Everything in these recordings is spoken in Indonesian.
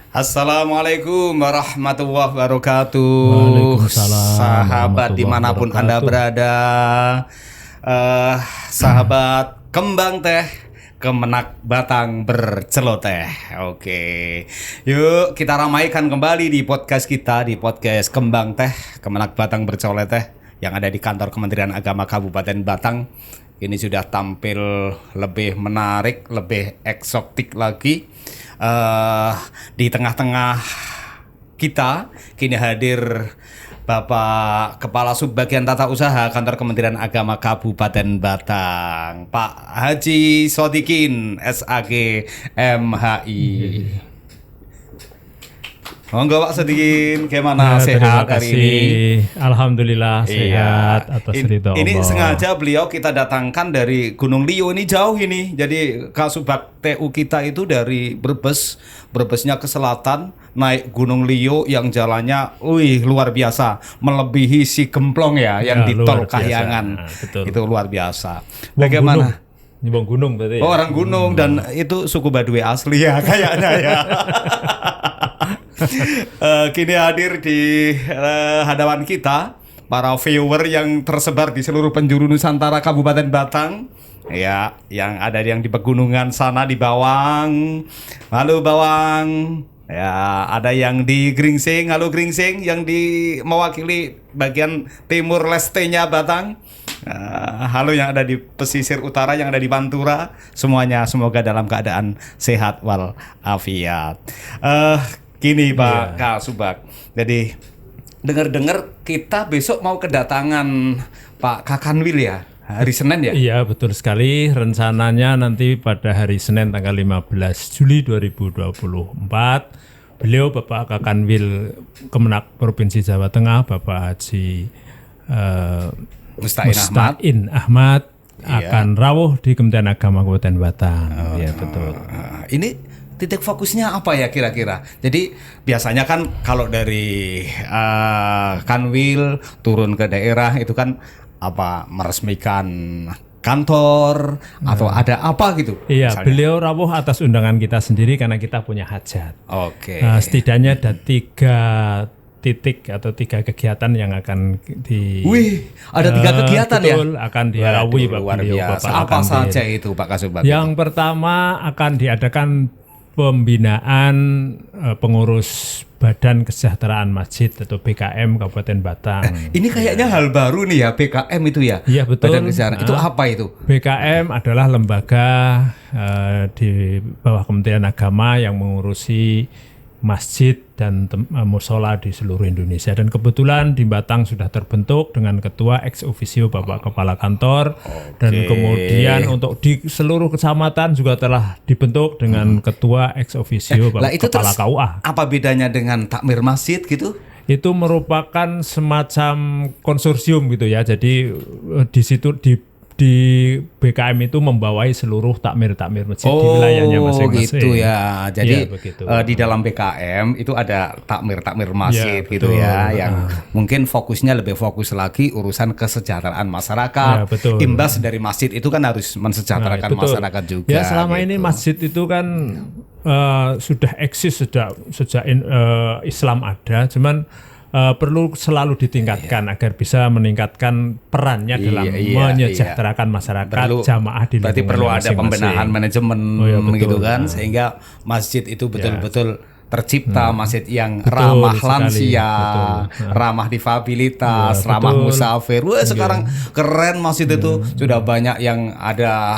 Assalamualaikum warahmatullahi wabarakatuh. Waalaikumsalam Sahabat warahmatullahi dimanapun Anda wabarakatuh. berada, sahabat kembang teh, kemenak batang berceloteh. Oke, yuk kita ramaikan kembali di podcast kita, di podcast Kembang Teh, Kemenak Batang Berceloteh yang ada di kantor Kementerian Agama Kabupaten Batang. Ini sudah tampil lebih menarik, lebih eksotik lagi. Di tengah-tengah kita kini hadir Bapak Kepala Subbagian Tata Usaha Kantor Kementerian Agama Kabupaten Batang, Pak Haji Sodikin SAG MHI. Monggo Pak Sodikin, gimana sehat hari ini? Alhamdulillah sehat atas ridho Allah. Ini sengaja beliau kita datangkan dari Gunung Liu, ini jauh ini. Jadi Kasubag TU kita itu dari Brebesnya ke selatan, naik Gunung Liu yang jalannya luar biasa, melebihi si Gemplong ya yang di tol Kahyangan. Itu luar biasa. Bagaimana? Nyebong gunung berarti. Oh, orang gunung dan itu suku Baduy asli ya kayaknya ya. Kini hadir di hadapan kita para viewer yang tersebar di seluruh penjuru Nusantara Kabupaten Batang. Ya, yang ada yang di pegunungan sana di Bawang. Halo Bawang. Ya, ada yang di Gringsing, halo Gringsing, yang di mewakili bagian timur lestenya Batang. Halo yang ada di pesisir utara, yang ada di Pantura, semuanya semoga dalam keadaan sehat wal afiat. Gini Pak Kasubag, jadi dengar-dengar kita besok mau kedatangan Pak Kakanwil ya, hari Senin ya? Iya betul sekali, rencananya nanti pada hari Senin tanggal 15 Juli 2024 beliau Bapak Kakanwil Kemenak Provinsi Jawa Tengah Bapak Haji Musta'in Ahmad akan rawuh di Kementerian Agama Kabupaten Batang. Ya betul. Ini titik fokusnya apa ya kira-kira? Jadi biasanya kan kalau dari Kanwil turun ke daerah itu kan apa, meresmikan kantor atau ada apa gitu? Iya, misalnya. beliau rawuh atas undangan kita sendiri karena kita punya hajat. Oke. Setidaknya ada 3 titik atau 3 kegiatan yang akan Wih, ada 3 kegiatan betul, ya? akan diarawi luar beliau biasa. Bapak Apa Kakanwil. saja itu Pak Kasubag? Yang pertama akan diadakan pembinaan pengurus Badan Kesejahteraan Masjid atau BKM Kabupaten Batang. Ini kayaknya hal baru nih ya, BKM itu ya? Iya betul. Badan Kesejahteraan. Itu apa itu? BKM adalah lembaga di bawah Kementerian Agama yang mengurusi masjid dan musola di seluruh Indonesia, dan kebetulan di Batang sudah terbentuk dengan ketua ex officio Bapak Kepala Kantor. Dan kemudian untuk di seluruh kecamatan juga telah dibentuk dengan ketua ex officio Bapak Kepala KUA. Apa bedanya dengan takmir masjid gitu? Itu merupakan semacam konsorsium gitu ya, jadi di situ di BKM itu membawai seluruh takmir masjid di wilayahnya masing-masing. Gitu ya. Jadi ya, di dalam BKM itu ada takmir masjid ya, gitu ya, yang mungkin fokusnya lebih fokus lagi urusan kesejahteraan masyarakat. Ya, betul. Imbas dari masjid itu kan harus mensejahterakan masyarakat juga. Ya, selama ini masjid itu kan sudah eksis sejak Islam ada, cuman perlu selalu ditingkatkan agar bisa meningkatkan perannya dalam menyejahterakan masyarakat jamaah di lingkungan. Berarti perlu ada pembenahan manajemen gitu kan, sehingga masjid itu betul-betul tercipta masjid yang ramah lansia, ramah difabilitas, ramah musafir. Wah, sekarang keren masjid itu. Sudah banyak yang ada,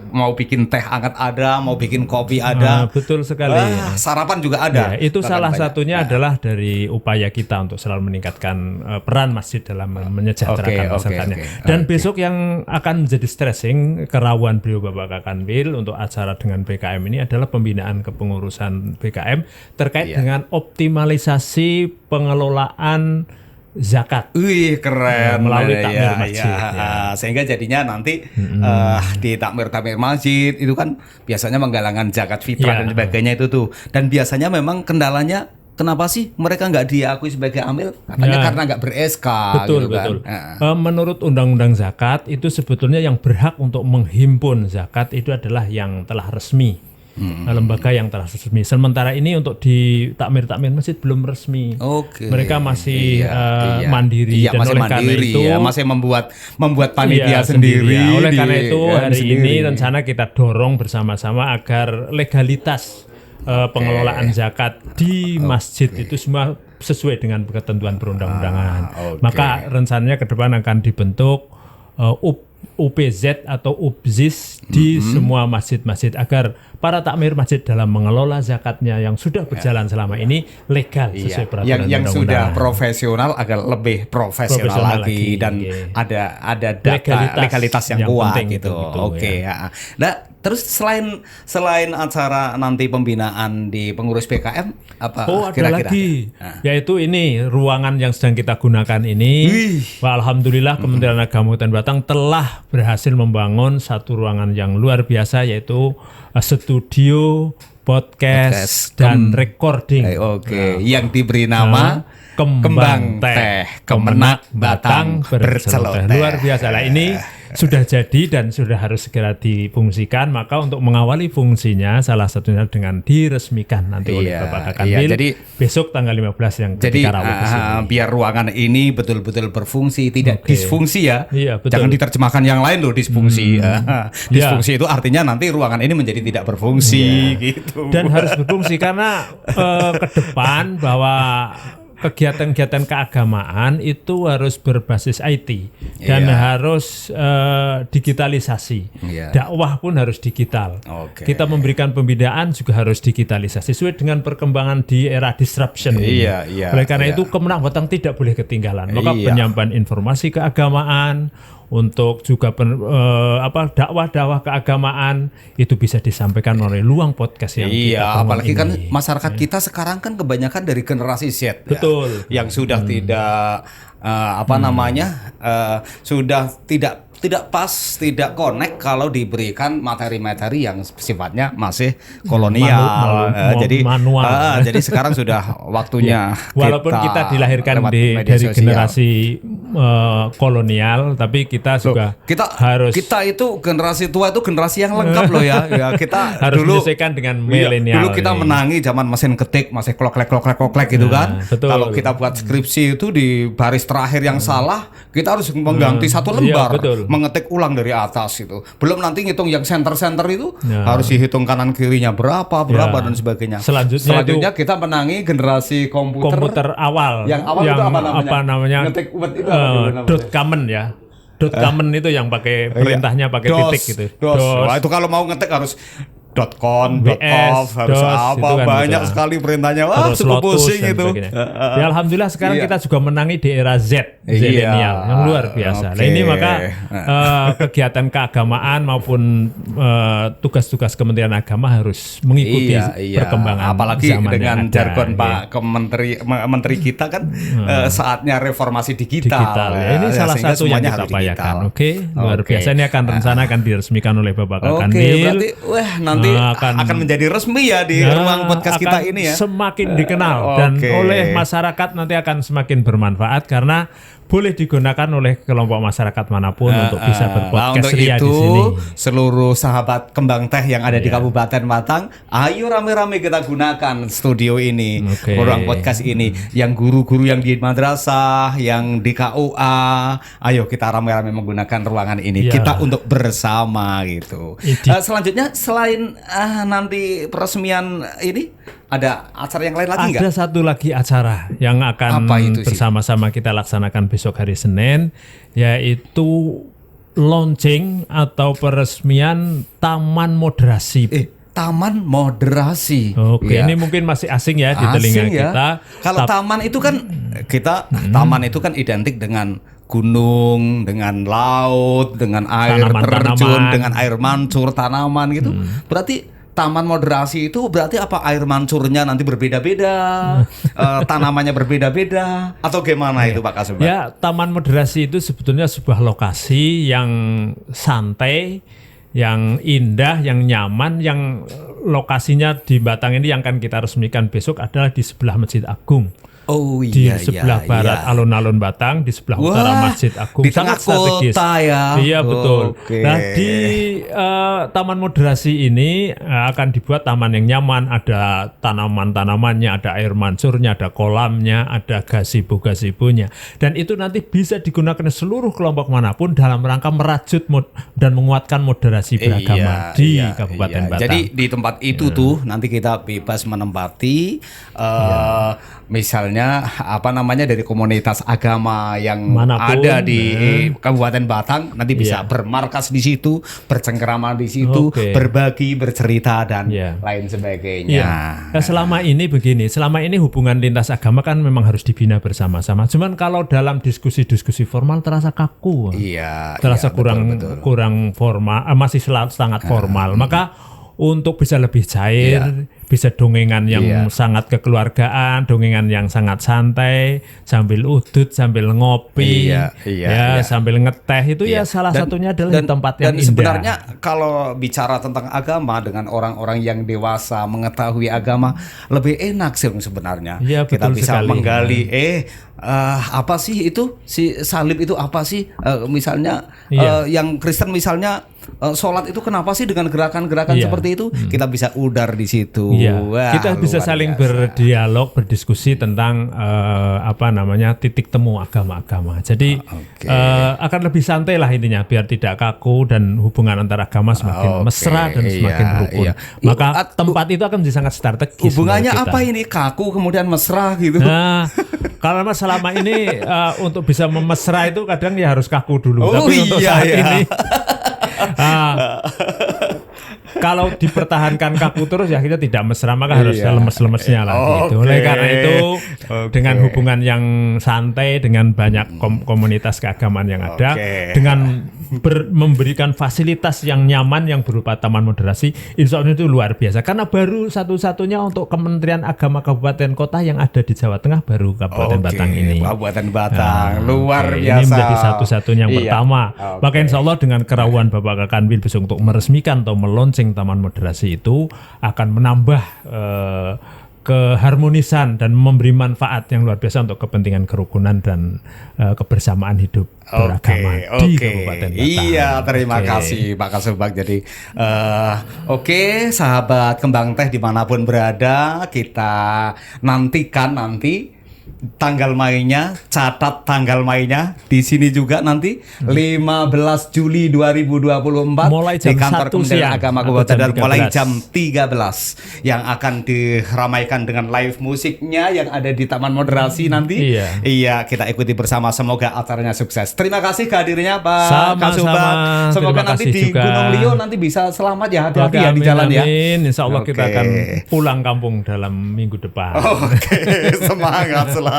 mau bikin teh hangat ada, mau bikin kopi ada. Betul sekali. Sarapan juga ada. Ya, itu salah satunya adalah dari upaya kita untuk selalu meningkatkan peran masjid dalam menyejahterakan masyarakatnya. Dan besok yang akan menjadi stressing kerawan beliau Bapak Kakanwil untuk acara dengan BKM ini adalah pembinaan kepengurusan BKM terkait dengan optimalisasi pengelolaan zakat. Wih, keren. Melalui takmir masjid. Sehingga jadinya nanti di takmir masjid itu kan biasanya menggalangkan zakat fitrah dan sebagainya itu tuh. Dan biasanya memang kendalanya, kenapa sih mereka nggak diakui sebagai amil? Katanya karena nggak ber-SK. Betul, gitu betul. Kan? Menurut Undang-Undang Zakat itu sebetulnya yang berhak untuk menghimpun zakat itu adalah yang telah resmi lembaga yang telah resmi. Sementara ini untuk di takmir masjid belum resmi. Oke. Mereka masih mandiri dan masih oleh karena mandiri, itu masih membuat panitia sendiri. Ya. Oleh karena itu hari sendiri. ini rencana kita dorong bersama-sama agar legalitas pengelolaan zakat di masjid itu semua sesuai dengan ketentuan perundang-undangan. Maka rencananya ke depan akan dibentuk UPZ atau UPZIS di semua masjid-masjid agar para takmir masjid dalam mengelola zakatnya yang sudah berjalan selama ini legal sesuai peraturan yang sudah undang-undangan. profesional agar lebih profesional lagi dan ada data legalitas yang kuat penting gitu. itu, Oke. Nah, terus selain acara nanti pembinaan di pengurus PKM apa ada kira-kira? lagi, yaitu ini ruangan yang sedang kita gunakan ini. Wah, alhamdulillah Kementerian Agama Kabupaten Batang telah berhasil membangun satu ruangan yang luar biasa, yaitu studio podcast dan recording. Yang diberi nama Kembang Teh Kemenak Batang Berceloteh. Luar biasa lah ini. Sudah jadi dan sudah harus segera difungsikan. Maka untuk mengawali fungsinya salah satunya dengan diresmikan nanti oleh Bapak Kakanwil. Jadi besok tanggal 15 yang ketika rawuh di sini. Biar ruangan ini betul-betul berfungsi, tidak disfungsi ya. Iya, betul. Jangan diterjemahkan yang lain loh disfungsi. Disfungsi itu artinya nanti ruangan ini menjadi tidak berfungsi gitu. Dan harus berfungsi karena ke depan bahwa kegiatan-kegiatan keagamaan itu harus berbasis IT dan harus digitalisasi. Dakwah pun harus digital. Kita memberikan pembinaan juga harus digitalisasi sesuai dengan perkembangan di era disruption. Oleh karena itu Kemenak Batang tidak boleh ketinggalan. Maka penyampaian informasi keagamaan untuk juga dakwah-dakwah keagamaan itu bisa disampaikan oleh luang podcast yang kita apalagi ini. kan masyarakat kita sekarang kan kebanyakan dari generasi Z. Betul. Yang sudah tidak sudah tidak pas, tidak connect kalau diberikan materi-materi yang sifatnya masih kolonial. Manual. Jadi sekarang sudah waktunya. Walaupun kita dilahirkan dari sosial. generasi kolonial, tapi kita juga harus kita itu generasi tua itu generasi yang lengkap loh ya. Kita harus dulu menyesuaikan dengan milenial. Dulu kita menangi zaman mesin ketik, masih kloklek gitu kan. Betul. Kalau kita buat skripsi itu di baris terakhir yang salah, kita harus mengganti satu lembar, mengetik ulang dari atas itu. Belum nanti ngitung yang center itu harus dihitung kanan kirinya berapa dan sebagainya. Selanjutnya kita menangi generasi komputer awal. Yang awal itu apa namanya? Ngetik itu .common ya. .common itu yang pakai perintahnya pakai titik gitu. Wah, itu kalau mau ngetik harus .com, .off, harus apa, banyak sekali perintahnya. Wah, cukup pusing itu. Ya alhamdulillah sekarang kita juga menangi di era zilenial yang luar biasa. Nah ini maka kegiatan keagamaan maupun tugas-tugas Kementerian Agama harus mengikuti perkembangan apalagi zaman dengan yang ada. jargon Pak Menteri kita kan saatnya reformasi digital. Ya, ini salah satu yang kita upayakan. Luar biasa. Ini akan rencana akan diresmikan oleh Bapak Kakanwil. Berarti nanti akan menjadi resmi ya di ruang podcast kita ini ya. Semakin dikenal dan oleh masyarakat nanti akan semakin bermanfaat karena boleh digunakan oleh kelompok masyarakat manapun untuk bisa berpodcast ria di sini. Seluruh sahabat Kembang Teh yang ada di Kabupaten Batang, ayo rame-rame kita gunakan studio ini, ruang podcast ini. Yang guru-guru yang di madrasah, yang di KUA, ayo kita rame-rame menggunakan ruangan ini. Kita untuk bersama gitu. Selanjutnya selain nanti peresmian ini, ada acara yang lain lagi nggak? Ada satu lagi acara yang akan bersama-sama kita laksanakan besok hari Senin, yaitu launching atau peresmian Taman Moderasi. Taman Moderasi. Ini mungkin masih asing ya di telinga kita. Kalau taman itu kan taman itu kan identik dengan gunung, dengan laut, dengan air terjun, dengan air mancur, tanaman gitu. Berarti Taman Moderasi itu berarti apa? Air mancurnya nanti berbeda-beda, tanamannya berbeda-beda, atau gimana itu Pak Kasubag? Ya, Taman Moderasi itu sebetulnya sebuah lokasi yang santai, yang indah, yang nyaman, yang lokasinya di Batang ini yang akan kita resmikan besok adalah di sebelah Masjid Agung. Oh di iya, sebelah iya, barat iya. alun-alun Batang, di sebelah utara Wah, Masjid Agung, di tengah sangat strategis. kota ya. Iya betul. Oke. Nah di Taman Moderasi ini akan dibuat taman yang nyaman, ada tanaman-tanamannya, ada air mancurnya, ada kolamnya, ada gazebo-gazebonya, dan itu nanti bisa digunakan seluruh kelompok manapun dalam rangka merajut dan menguatkan moderasi beragama di Kabupaten Batang. Jadi di tempat itu tuh nanti kita bebas menempati misalnya apa namanya dari komunitas agama yang Manapun, ada di Kabupaten Batang nanti bisa bermarkas di situ, bercengkerama di situ, berbagi, bercerita dan lain sebagainya. Iya. Nah, selama ini begini, selama ini hubungan lintas agama kan memang harus dibina bersama-sama. Cuman kalau dalam diskusi-diskusi formal terasa kaku. Iya. Terasa iya, kurang formal, masih sangat formal. Maka untuk bisa lebih cair, bisa dongengan yang sangat kekeluargaan, dongengan yang sangat santai, sambil udut, sambil ngopi, sambil ngeteh, itu ya salah satunya adalah di tempat yang indah. Dan sebenarnya kalau bicara tentang agama dengan orang-orang yang dewasa mengetahui agama lebih enak sih sebenarnya. Ya, kita bisa sekali. menggali apa sih itu si salib itu apa sih misalnya yang Kristen misalnya sholat itu kenapa sih dengan gerakan-gerakan seperti itu kita bisa udar di situ. Wah, kita bisa saling berdialog, berdiskusi tentang titik temu agama-agama. Jadi akan lebih santai lah intinya biar tidak kaku dan hubungan antar agama semakin mesra dan semakin rukun. Maka tempat itu akan menjadi sangat strategis. Hubungannya apa ini kaku kemudian mesra gitu? Nah, kalau selama ini untuk bisa memesra itu kadang ya harus kaku dulu. Tapi untuk saat ini kalau dipertahankan kaku terus ya kita tidak mesra, maka harus lemes-lemesnya lah gitu. Oleh karena itu dengan hubungan yang santai, dengan banyak komunitas keagamaan yang ada, dengan memberikan fasilitas yang nyaman yang berupa taman moderasi, insya Allah itu luar biasa. Karena baru satu-satunya untuk Kementerian Agama Kabupaten Kota yang ada di Jawa Tengah baru Kabupaten Batang ini. Kabupaten Batang, luar biasa. Ini menjadi satu-satunya yang pertama. Maka insya Allah dengan kerawan Bapak Kakanwil besok untuk meresmikan atau meluncing taman moderasi itu akan menambah keharmonisan dan memberi manfaat yang luar biasa untuk kepentingan kerukunan dan kebersamaan hidup beragama di Kabupaten Batang. Iya, terima kasih Pak Kasubag. Jadi sahabat Kembang Teh dimanapun berada, kita nantikan nanti tanggal mainnya, catat tanggal mainnya di sini juga nanti 15 Juli 2024 mulai jam di kantor 1 Kementerian siang Agama Kabupaten dan mulai jam 13 yang akan diramaikan dengan live musiknya yang ada di Taman Moderasi nanti. Iya, kita ikuti bersama, semoga acaranya sukses. Terima kasih kehadirannya Pak Kasubag. Semoga nanti di Gunung Lio nanti bisa selamat ya, hati-hati ya di jalan ya. Insya Allah kita akan pulang kampung dalam minggu depan. Semangat selalu.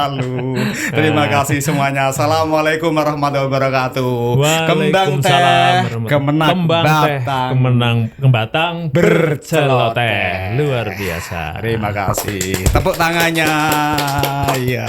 Terima kasih semuanya. Assalamualaikum warahmatullahi wabarakatuh. Kembang Teh Kemenang Batang berceloteh. Luar biasa. Terima kasih. Tepuk tangannya. Iya.